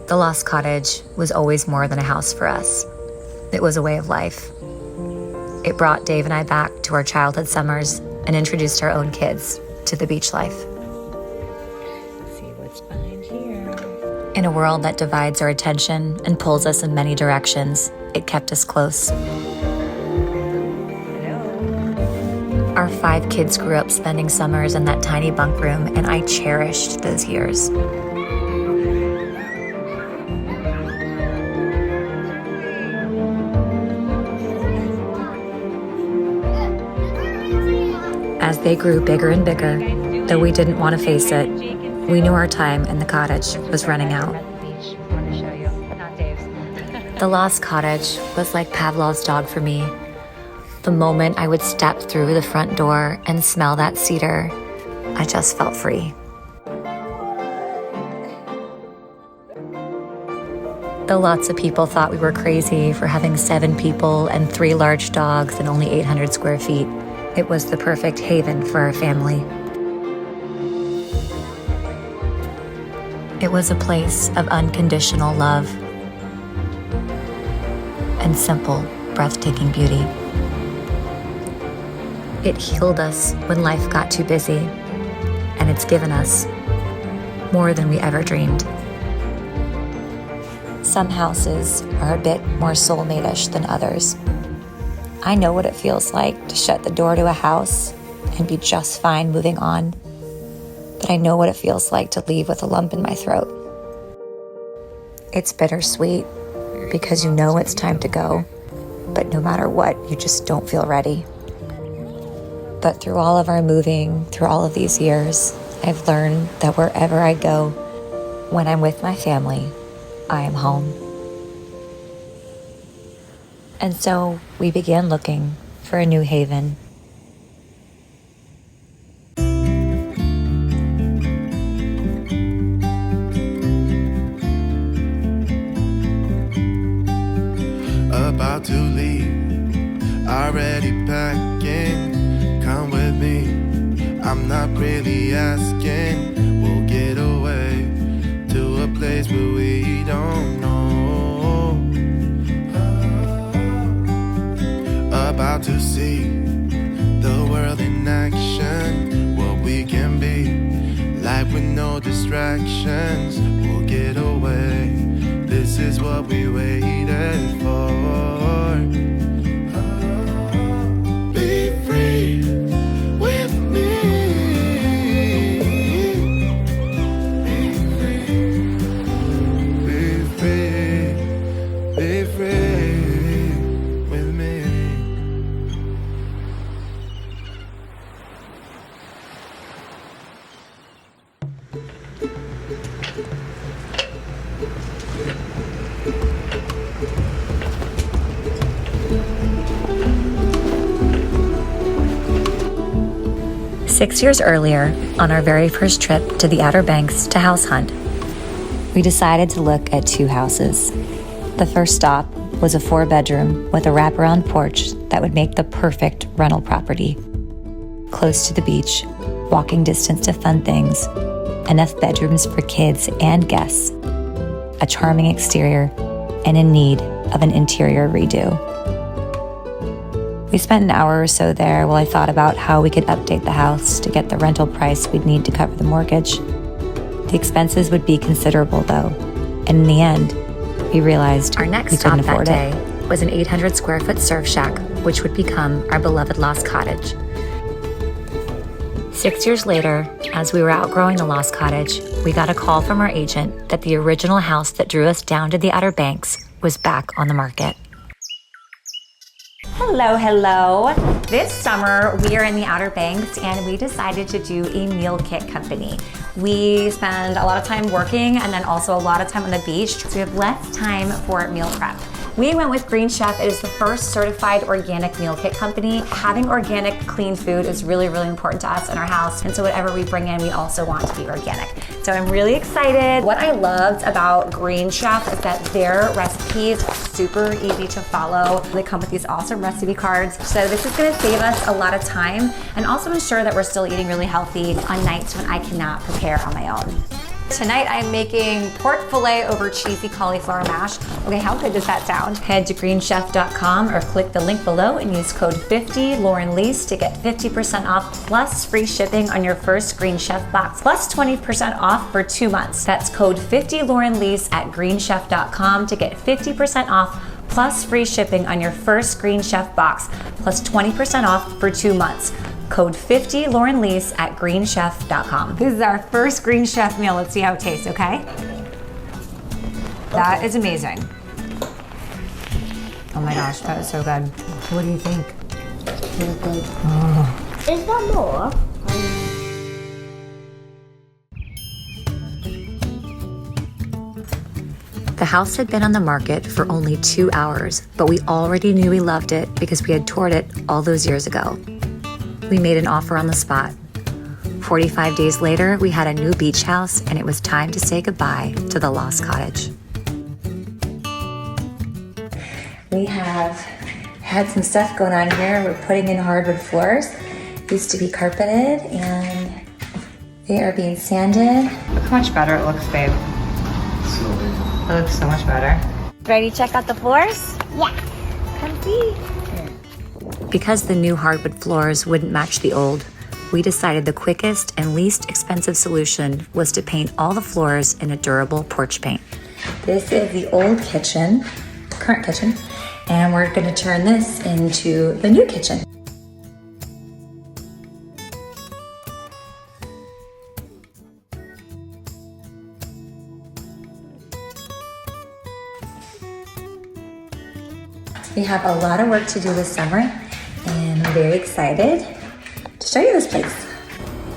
The Lost Cottage was always more than a house for us. It was a way of life. It brought Dave and I back to our childhood summers and introduced our own kids to the beach life. See what's behind here. In a world that divides our attention and pulls us in many directions, it kept us close. Our 5 kids grew up spending summers in that tiny bunk room, and I cherished those years. As they grew bigger and bigger, though we didn't want to face it, we knew our time in the cottage was running out. The Lost Cottage was like Pavlov's dog for me. The moment I would step through the front door and smell that cedar, I just felt free. Though lots of people thought we were crazy for having 7 people and 3 large dogs and only 800 square feet, it was the perfect haven for our family. It was a place of unconditional love and simple, breathtaking beauty. It healed us when life got too busy, and it's given us more than we ever dreamed. Some houses are a bit more soulmate-ish than others. I know what it feels like to shut the door to a house and be just fine moving on, but I know what it feels like to leave with a lump in my throat. It's bittersweet because you know it's time to go, but no matter what, you just don't feel ready. But through all of our moving, through all of these years, I've learned that wherever I go, when I'm with my family, I am home. And so we began looking for a new haven. About to leave, already packing. Come with me, I'm not really asking. We'll get away to a place where we don't know. About to see the world in action, what we can be, life with no distractions. We'll get away, this is what we waited for. Be free with me. Be free, be free, be free with me. 6 years earlier, on our very first trip to the Outer Banks to house hunt, we decided to look at 2 houses. The first stop was a 4-bedroom with a wraparound porch that would make the perfect rental property. Close to the beach, walking distance to fun things, enough bedrooms for kids and guests, a charming exterior, and in need of an interior redo. We spent an hour or so there while I thought about how we could update the house to get the rental price we'd need to cover the mortgage. The expenses would be considerable though, and in the end, we realized our next we couldn't stop afford that it. day was an 800 square foot surf shack, which would become our beloved Lost Cottage. 6 years later, as we were outgrowing the Lost Cottage, we got a call from our agent that the original house that drew us down to the Outer Banks was back on the market. Hello, hello. This summer, we are in the Outer Banks and we decided to do a meal kit company. We spend a lot of time working and then also a lot of time on the beach, so we have less time for meal prep. We went with Green Chef. It is the first certified organic meal kit company. Having organic, clean food is really, really important to us in our house. And so whatever we bring in, we also want to be organic. So I'm really excited. What I loved about Green Chef is that their recipes are super easy to follow. They come with these awesome recipe cards. So this is gonna save us a lot of time and also ensure that we're still eating really healthy on nights when I cannot prepare on my own. Tonight I'm making pork filet over cheesy cauliflower mash. Okay, how good does that sound? Head to greenchef.com or click the link below and use code 50 Lauren Lease to get 50% off plus free shipping on your first Green Chef box, plus 20% off for 2 months. That's code 50 Lauren Lease at greenchef.com to get 50% off plus free shipping on your first Green Chef box, plus 20% off for 2 months. Code 50 Lauren Lease at greenchef.com. This is our first Green Chef meal. Let's see how it tastes, okay? That is amazing. Oh my gosh, that is so good. What do you think? Really good. Oh. Is there more? The house had been on the market for only 2 hours, but we already knew we loved it because we had toured it all those years ago. We made an offer on the spot. 45 days later, we had a new beach house, and it was time to say goodbye to the Lost Cottage. We have had some stuff going on here. We're putting in hardwood floors. Used to be carpeted, and they are being sanded. Look how much better it looks, babe. It looks so much better. Ready to check out the floors? Yeah. Come see. Because the new hardwood floors wouldn't match the old, we decided the quickest and least expensive solution was to paint all the floors in a durable porch paint. This is the old kitchen, current kitchen, and we're going to turn this into the new kitchen. We have a lot of work to do this summer, and I'm very excited to show you this place.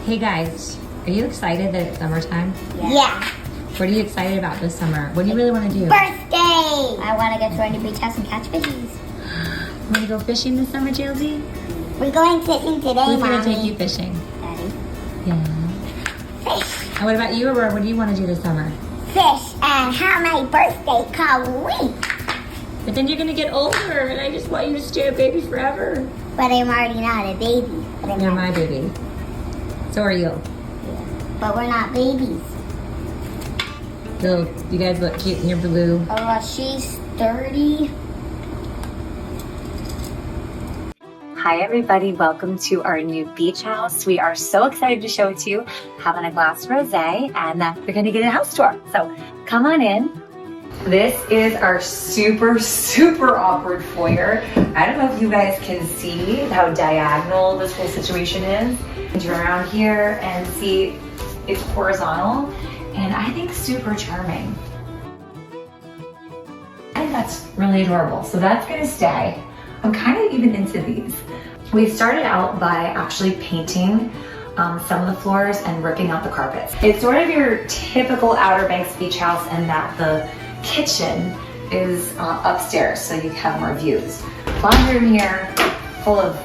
Hey guys, are you excited that it's summertime? Yeah. What are you excited about this summer? What do you really want to do? Birthday! I want to go to our beach house and catch fishies. Want to go fishing this summer, Jalesy? We're going fishing today, Who's Mommy. going to take you fishing? Daddy. Yeah. Fish. And what about you, Aurora? What do you want to do this summer? Fish and have my birthday Halloween. But then you're going to get older, and I just want you to stay a baby forever. But I'm already not a baby. But I'm You're not- my baby. So are you. But we're not babies. So you guys look cute in your blue. She's 30. Hi everybody, welcome to our new beach house. We are so excited to show it to you. Having a glass rosé, and we're gonna get a house tour. So come on in. This is our super awkward foyer. I don't know if you guys can see how diagonal this whole situation is. And you're around here and see it's horizontal, and I think super charming. I think that's really adorable. So that's gonna stay. I'm kind of even into these. We started out by actually painting some of the floors and ripping out the carpets. It's sort of your typical Outer Banks beach house in that the kitchen is upstairs, so you have more views. Laundry room here, full of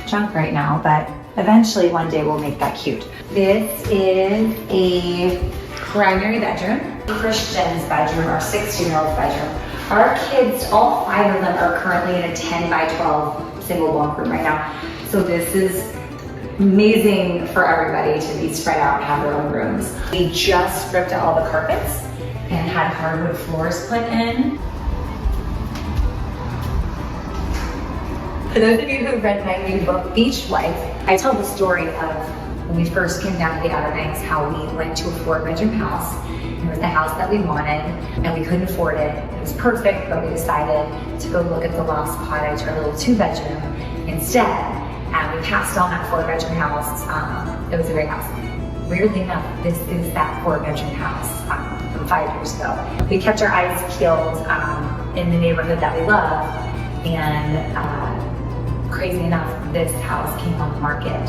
junk right now, but eventually one day we'll make that cute. This is a primary bedroom, Christian's bedroom, our 16-year-old's bedroom. Our kids, all 5 of them are currently in a 10 by 12 single bunk room right now. So this is amazing for everybody to be spread out and have their own rooms. We just ripped out all the carpets and had hardwood floors put in. For those of you who read my new book, Beach Life, I tell the story of when we first came down to the Outer Banks, how we went to a 4-bedroom house. It was the house that we wanted, and we couldn't afford it. It was perfect, but we decided to go look at the Lost Cottage, our little 2-bedroom, instead. And we passed on that 4-bedroom house. It was a great house. Weirdly enough, this is that 4-bedroom house from 5 years ago. We kept our eyes peeled in the neighborhood that we love, and crazy enough, this house came on the market.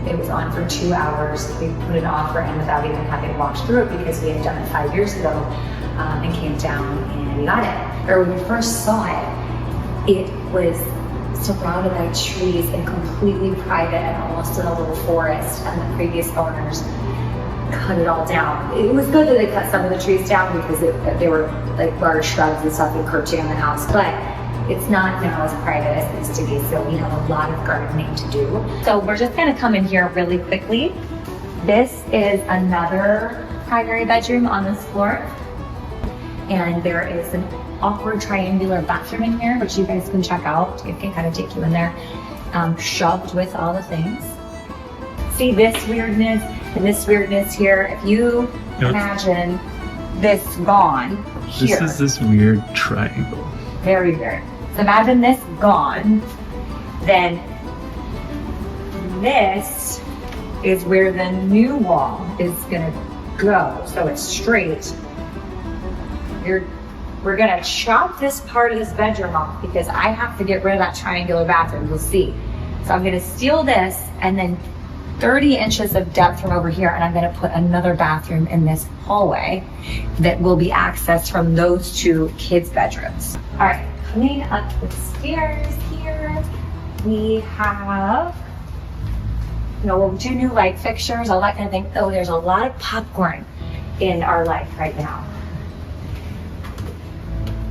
It was on for 2 hours. We put an offer in without even having walked through it because we had done it 5 years ago, and came down and we got it. Or when we first saw it, it was surrounded by trees and completely private and almost in a little forest, and the previous owners cut it all down. It was good that they cut some of the trees down because they were like large shrubs and stuff encroaching on the house, but it's not now as private as it used to be, so we have a lot of gardening to do. So we're just gonna come in here really quickly This is another primary bedroom on this floor. And there is an awkward triangular bathroom in here, which you guys can check out. It can kind of take you in there, shoved with all the things. See this weirdness and this weirdness here. If you imagine this gone here. This is this weird triangle. Very weird. So imagine this gone, then this is where the new wall is gonna go. So it's straight. We're gonna chop this part of this bedroom off because I have to get rid of that triangular bathroom, you'll see. So I'm gonna steal this and then 30 inches of depth from over here, and I'm gonna put another bathroom in this hallway that will be accessed from those two kids' bedrooms. All right, coming up the stairs here, we have, we'll do new light fixtures, all that kind of thing. Oh, there's a lot of popcorn in our life right now.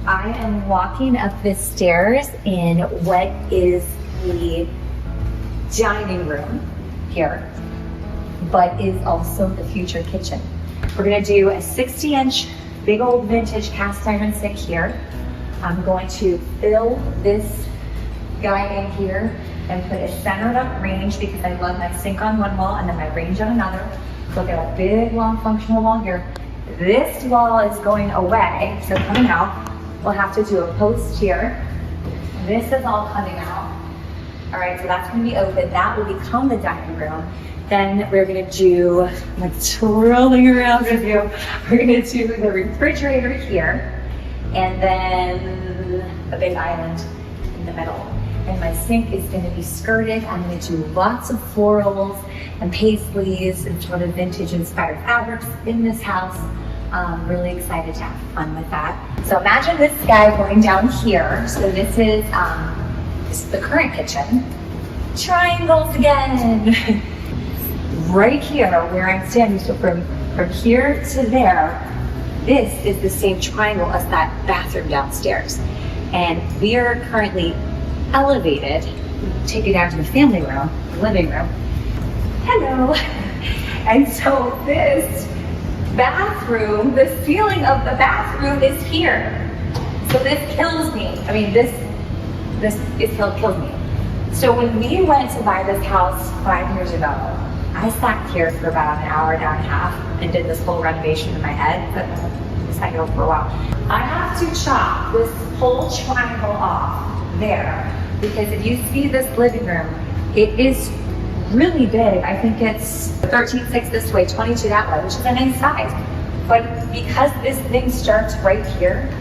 I am walking up the stairs in what is the dining room here, but is also the future kitchen. We're gonna do a 60-inch big old vintage cast iron sink here. I'm going to fill this guy in here and put a centered up range because I love my sink on one wall and then my range on another. So I've got a big, long, functional wall here. This wall is going away, so coming out, we'll have to do a post here. This is all coming out. All right, so that's gonna be open. That will become the dining room. Then we're gonna do, I'm like twirling around with you. We're gonna do the refrigerator here, and then a big island in the middle. And my sink is gonna be skirted. I'm gonna do lots of florals and paisleys and sort of vintage inspired fabrics in this house. I'm really excited to have fun with that. So imagine this guy going down here. So this is the current kitchen. Triangles again. Right here where I'm standing, so from here to there, this is the same triangle as that bathroom downstairs. And we are currently elevated. Take you down to the family room, living room. Hello. And so this bathroom, the ceiling of the bathroom is here. So this kills me. I mean, this kills me. So when we went to buy this house 5 years ago, I sat here for about an hour and a half and did this whole renovation in my head, but I go for a while. I have to chop this whole triangle off there because if you see this living room, it is really big. I think it's 13.6 this way, 22 that way, which is a nice size. But because this thing starts right here,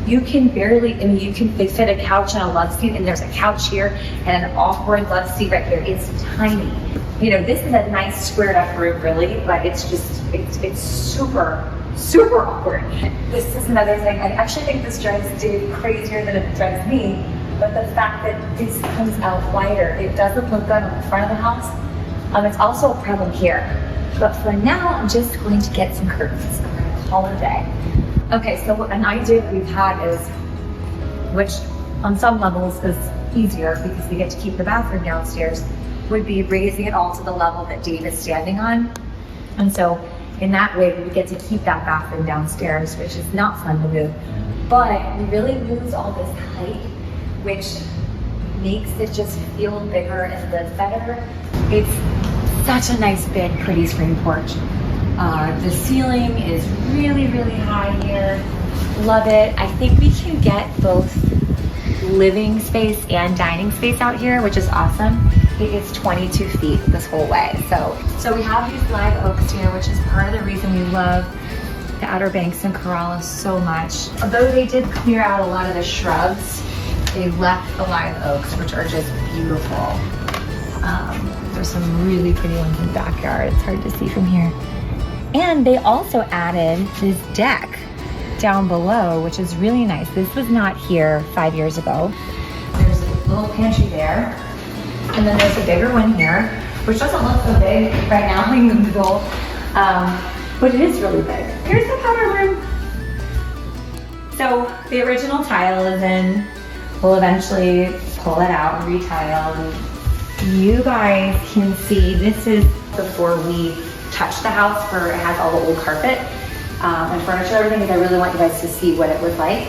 you can barely, they fit a couch and a love seat, and there's a couch here and an awkward love seat right here. It's tiny. This is a nice squared up room really, but it's just, it's super, super awkward. This is another thing. I actually think this drives Dave crazier than it drives me, but the fact that this comes out wider, it doesn't look good on the front of the house. It's also a problem here. But for now, I'm just going to get some curtains. I'm gonna call it a day. Okay, so an idea that we've had is, which on some levels is easier because we get to keep the bathroom downstairs, would be raising it all to the level that Dave is standing on. And so in that way, we get to keep that bathroom downstairs, which is not fun to move. But we really lose all this height, which makes it just feel bigger and live better. It's such a nice, big, pretty screen porch. The ceiling is really, really high here. Love it. I think we can get both living space and dining space out here, which is awesome. It is 22 feet this whole way. So we have these live oaks here, which is part of the reason we love the Outer Banks and Corolla so much. Although they did clear out a lot of the shrubs, they left the live oaks, which are just beautiful. There's some really pretty ones in the backyard. It's hard to see from here. And they also added this deck down below, which is really nice. This was not here 5 years ago. There's a little pantry there. And then there's a bigger one here, which doesn't look so big right now in the middle, but it is really big. Here's the powder room. So the original tile is in. We'll eventually pull it out and retile. And you guys can see this is before we touch the house where it has all the old carpet and furniture, everything, because I really want you guys to see what it was like.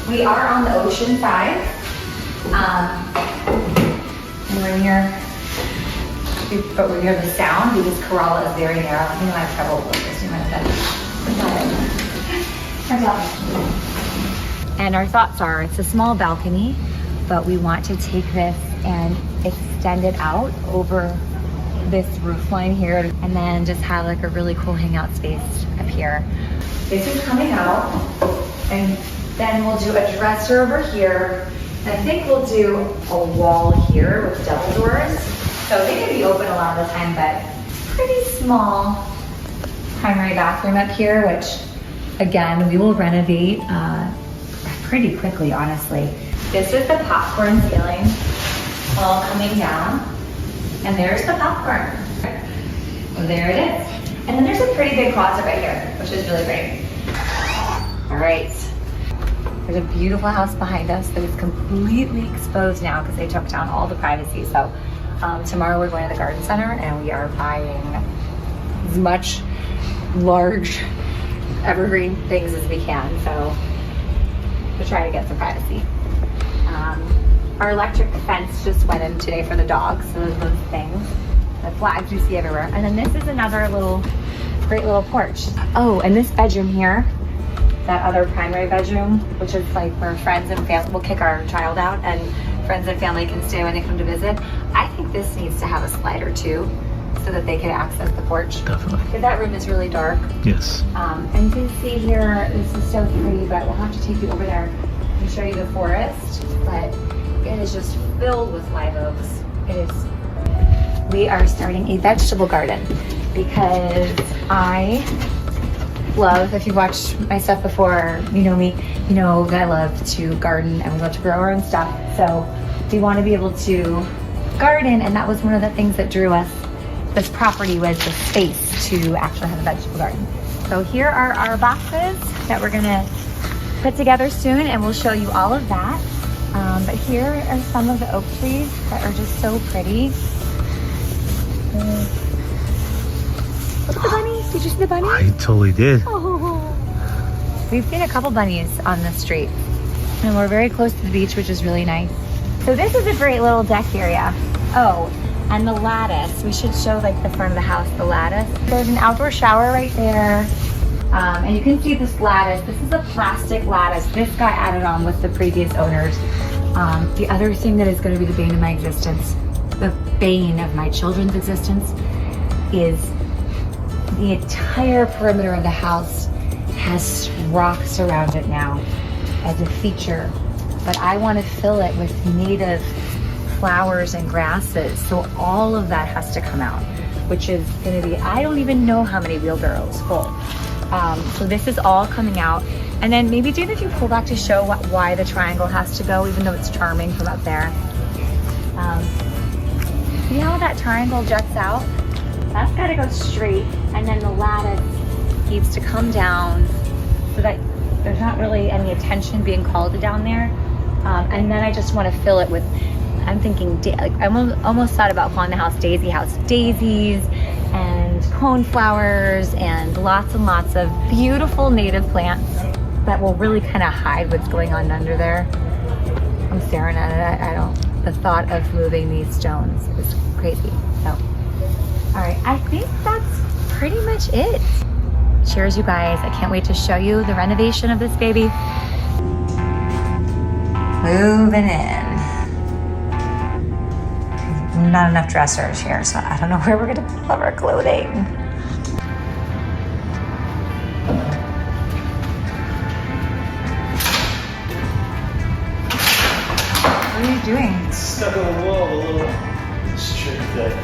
We are on the ocean side, and we're near, but we're near the sound because Kerala is very narrow. I think I have trouble with this. You might have done. And our thoughts are, it's a small balcony, but we want to take this and extend it out over this roof line here, and then just have like a really cool hangout space up here. This is coming out, and then we'll do a dresser over here. And I think we'll do a wall here with double doors. So they can be open a lot of the time, but pretty small primary bathroom up here, which again, we will renovate pretty quickly, honestly. This is the popcorn ceiling all coming down. And there's the popcorn. There it is. And then there's a pretty big closet right here, which is really great. All right. There's a beautiful house behind us that is completely exposed now because they took down all the privacy. So tomorrow we're going to the garden center and we are buying as much large evergreen things as we can. So we'll try to get some privacy. Our electric fence just went in today for the dogs. So there's those things, the flags you see everywhere. And then this is another great little porch. Oh, and this bedroom here, that other primary bedroom, which is like where friends and family, we'll kick our child out and friends and family can stay when they come to visit. I think this needs to have a slider too, so that they can access the porch. Definitely. Because that room is really dark. Yes. And you can see here, this is so pretty, but we'll have to take you over there and show you the forest. But it is just filled with live oaks. It is. We are starting a vegetable garden because I love, if you've watched my stuff before, you know me, you know that I love to garden and we love to grow our own stuff. So we want to be able to garden, and that was one of the things that drew us. This property was the space to actually have a vegetable garden. So here are our boxes that we're gonna put together soon, and we'll show you all of that. But here are some of the oak trees that are just so pretty. Look at the bunny. Did you see the bunny? I totally did. Oh. We've seen a couple bunnies on the street, and we're very close to the beach, which is really nice. So this is a great little deck area. Oh, and the lattice. We should show like the front of the house, the lattice. There's an outdoor shower right there. And you can see this lattice. This is a plastic lattice. This got added on with the previous owners. The other thing that is going to be the bane of my existence, the bane of my children's existence, is the entire perimeter of the house has rocks around it now as a feature. But I want to fill it with native flowers and grasses. So all of that has to come out, which is going to be, I don't even know how many wheelbarrows full. So this is all coming out. And then maybe Dave, if you pull back to show why the triangle has to go, even though it's charming from up there. See how that triangle juts out? That's got to go straight. And then the lattice needs to come down so that there's not really any attention being called down there. And then I just want to fill it with, I'm thinking, like, I almost thought about calling the house Daisy House. Daisies and coneflowers and lots of beautiful native plants that will really kind of hide what's going on under there. I'm staring at it. The thought of moving these stones is crazy. So, all right, I think that's pretty much it. Cheers, you guys. I can't wait to show you the renovation of this baby. Moving in. Not enough dressers here, so I don't know where we're gonna put all our clothing. What are you doing? Stuck on the wall, a little strip that.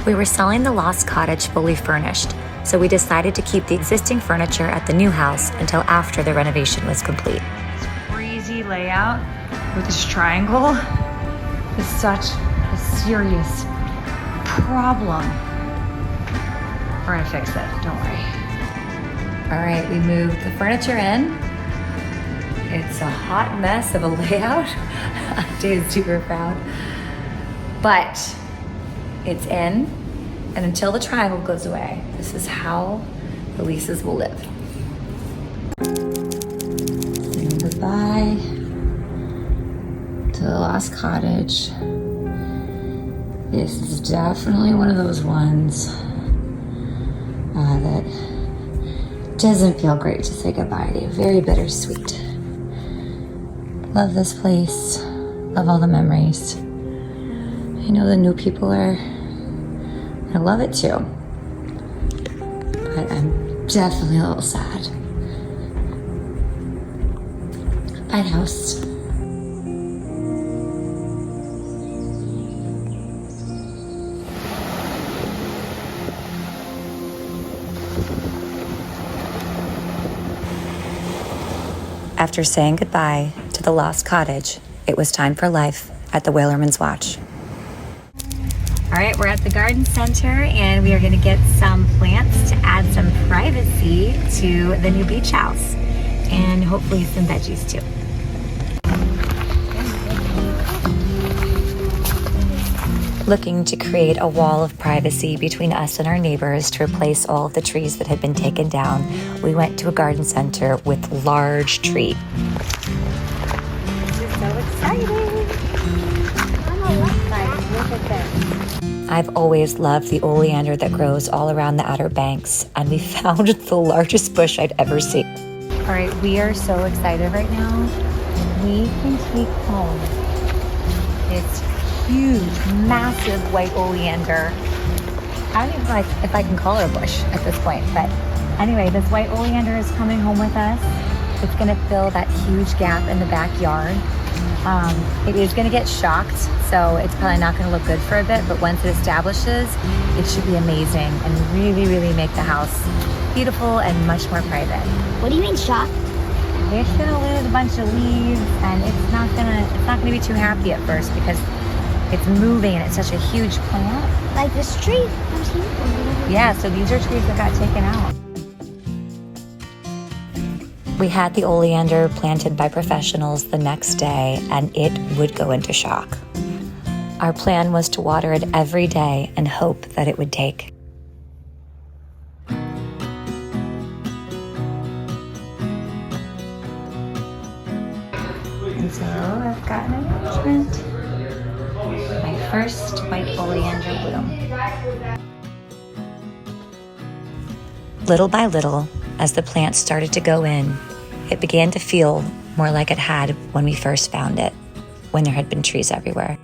We were selling the Lost Cottage fully furnished, so we decided to keep the existing furniture at the new house until after the renovation was complete. This crazy layout with this triangle is such a serious problem. We're gonna fix it, don't worry. All right, we moved the furniture in. It's a hot mess of a layout. Dave's super proud. But it's in, and until the triangle goes away, this is how the leases will live. Saying goodbye to the Lost Cottage. This is definitely one of those ones that doesn't feel great to say goodbye to. Very bittersweet. Love this place. Love all the memories. I know the new people are gonna love it too. But I'm definitely a little sad. Bye, house. After saying goodbye to the Lost Cottage, it was time for life at the Whalerman's Watch. All right, we're at the garden center and we are gonna get some plants to add some privacy to the new beach house and hopefully some veggies too. Looking to create a wall of privacy between us and our neighbors to replace all of the trees that had been taken down, we went to a garden center with large tree. We're so excited! Look at this. I've always loved the oleander that grows all around the Outer Banks, and we found the largest bush I'd ever seen. All right, we are so excited right now. We can take home this huge, massive white oleander. I don't even know if I can call it a bush at this point, but anyway, this white oleander is coming home with us. It's gonna fill that huge gap in the backyard. It is gonna get shocked, so it's probably not gonna look good for a bit, but once it establishes, it should be amazing and really, really make the house beautiful and much more private. What do you mean shocked? It's gonna lose a bunch of leaves, and it's not gonna be too happy at first because it's moving and it's such a huge plant. Like this tree. Yeah, so these are trees that got taken out. We had the oleander planted by professionals the next day, and it would go into shock. Our plan was to water it every day and hope that it would take. And so I've got an arrangement. My first white oleander bloom. Little by little, as the plants started to go in, it began to feel more like it had when we first found it, when there had been trees everywhere.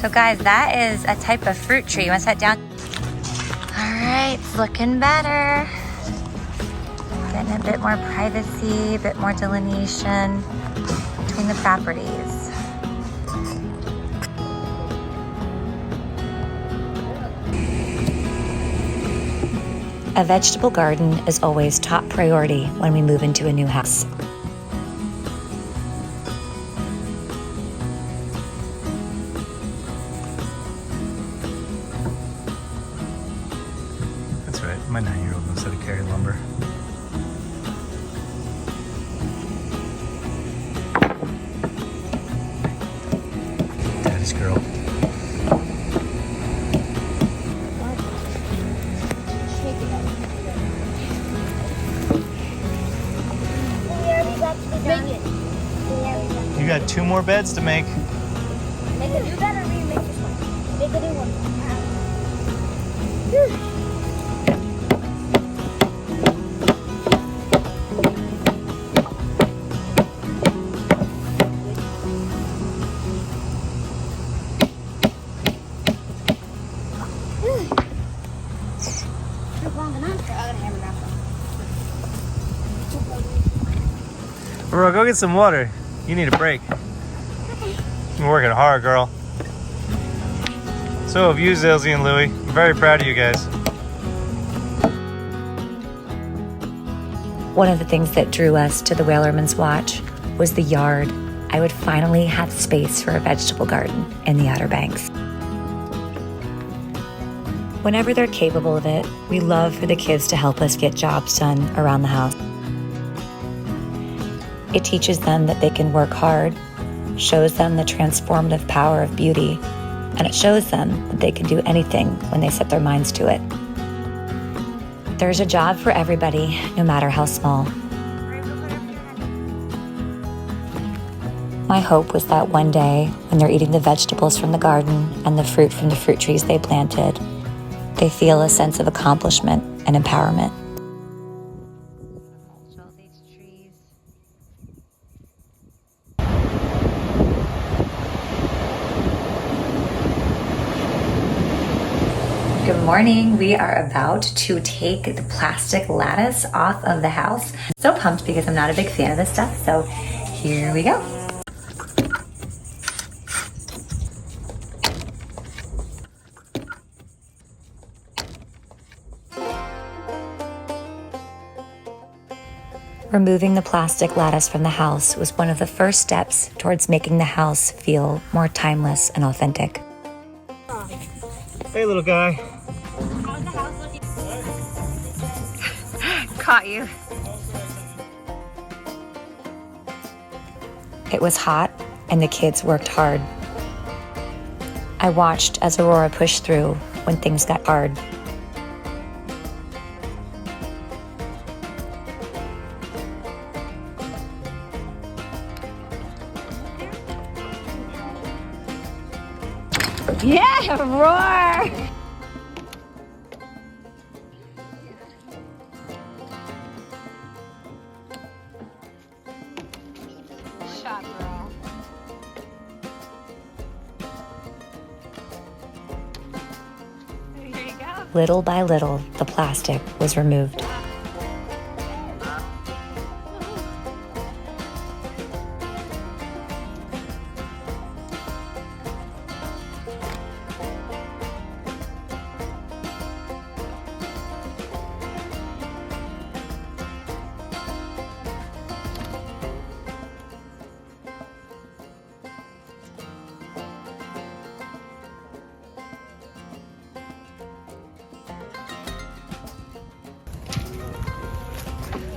So guys, that is a type of fruit tree. You want to set down? All right, it's looking better. Getting a bit more privacy, a bit more delineation between the properties. A vegetable garden is always top priority when we move into a new house. That's right. My 9-year-old knows how to carry lumber. Daddy's girl. You got 2 more beds to make. You gotta remake this one. Make a new one. Took long enough. I gotta hammer that one. go get some water. You need a break. You're working hard, girl. So have you, Zilzy and Louie. I'm very proud of you guys. One of the things that drew us to the Whalerman's Watch was the yard. I would finally have space for a vegetable garden in the Outer Banks. Whenever they're capable of it, we love for the kids to help us get jobs done around the house. It teaches them that they can work hard, shows them the transformative power of beauty, and it shows them that they can do anything when they set their minds to it. There's a job for everybody, no matter how small. My hope was that one day, when they're eating the vegetables from the garden and the fruit from the fruit trees they planted, they feel a sense of accomplishment and empowerment. Good morning. We are about to take the plastic lattice off of the house. I'm so pumped because I'm not a big fan of this stuff, so here we go. Removing the plastic lattice from the house was one of the first steps towards making the house feel more timeless and authentic. Hey, little guy. Caught you. It was hot, and the kids worked hard. I watched as Aurora pushed through when things got hard. Yeah, roar! Shot, girl. Here you go. Little by little, the plastic was removed.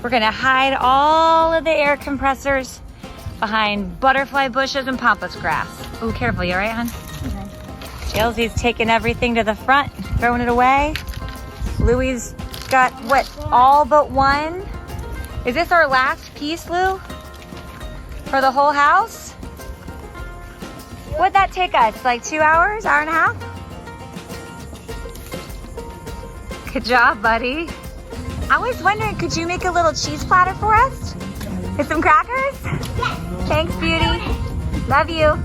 We're gonna hide all of the air compressors behind butterfly bushes and pampas grass. Oh, careful, you all right, hon? Okay. Jalesie's taking everything to the front, throwing it away. Louie's got, what, all but one? Is this our last piece, Lou? For the whole house? What'd that take us, like 2 hours, hour and a half? Good job, buddy. I was wondering, could you make a little cheese platter for us? With some crackers? Yes. Thanks, beauty. Love you.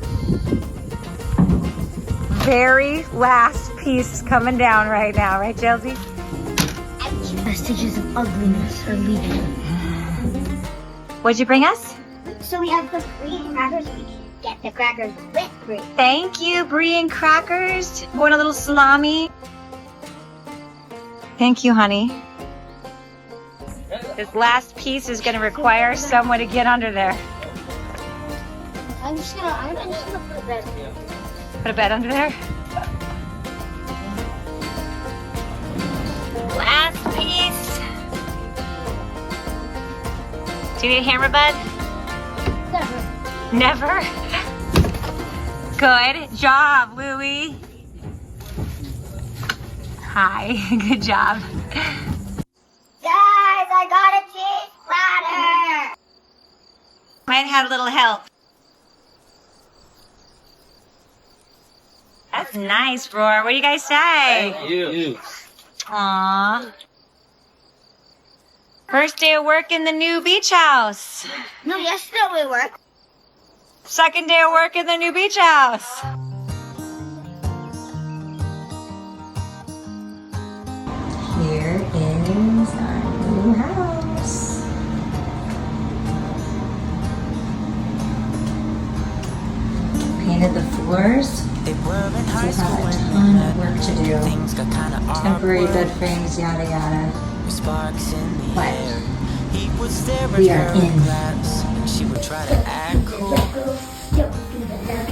Very last piece coming down right now, right, Chelsea? Vestiges of ugliness are leaving. What'd you bring us? So we have the Brie and crackers. We can get the crackers with Brie. Thank you, Brie and crackers. Want a little salami? Thank you, honey. This last piece is going to require someone to get under there. I'm just gonna put a bed. Put a bed under there. Last piece. Do you need a hammer, bud? Never. Never? Good job, Louie. Hi, good job. Guys, I got a cheese platter. Might have a little help. That's nice, Roar. What do you guys say? Thank you. Aww. First day of work in the new beach house. No, yesterday we worked. Second day of work in the new beach house. Here is our new house. painted the floors. They were in high We have school a when ton we of work to met. do. Things got kind of Temporary awkward. bed frames, yada yada. With sparks in the But air. He would stare at we are her in. glass, and she would try to act cool,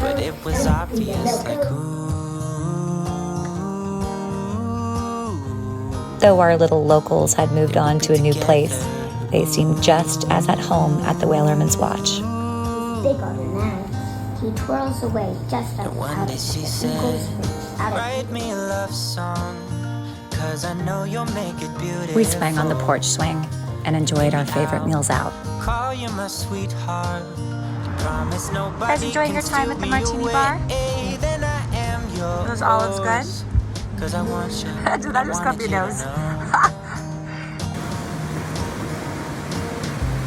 but it was obvious, like ooh. Though our little locals had moved on to a new place, they seemed just as at home at the Whalerman's Watch. Big on an ass. He twirls away just as One day she said, write me a love song, 'cause I know you'll make it beautiful. We swung on the porch swing and enjoyed our favorite meals out. Call you my sweetheart. Promise nobody Guys enjoying your time at the martini bar? Then I am yours. Those olives good? 'Cause I want you. Did that just cup your nose?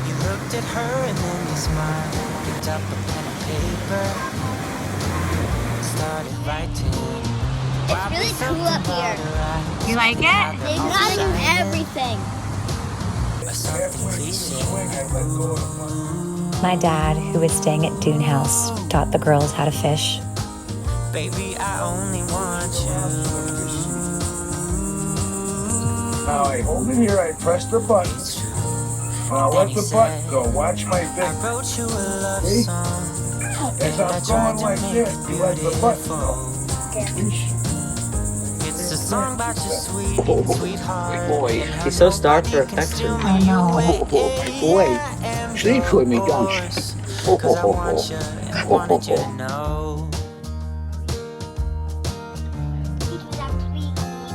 You looked at her and then you smiled. Picked up a pen and paper. Started writing. It's really cool up here. You like it? They got everything. My dad, who was staying at Dune House, taught the girls how to fish. Baby, I only want you. Now I hold it here, I press the button. Now let the button go. Watch my I finger. wrote you a love See? song. As I'm going like this, you let the button go. It's a song about your sweet, sweetheart. Boy, he's so starved for affection. I know. Oh, my boy. Sleep with me, don't you? Cause I want you and wanted you to know.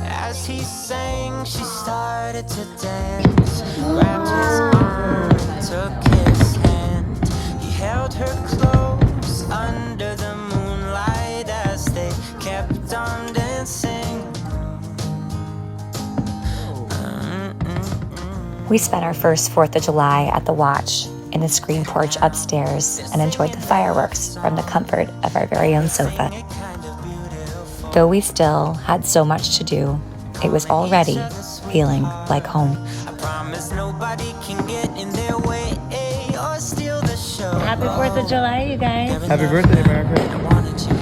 As he sang, she started to dance. Grabbed his arm, took his hand. He held her close under the moonlight as they kept on dancing. We spent our first 4th of July at the Watch in the screen porch upstairs and enjoyed the fireworks from the comfort of our very own sofa. Though we still had so much to do, it was already feeling like home. I promise nobody can get in their way or steal the show. Happy 4th of July, you guys. Happy birthday, America. I wanted you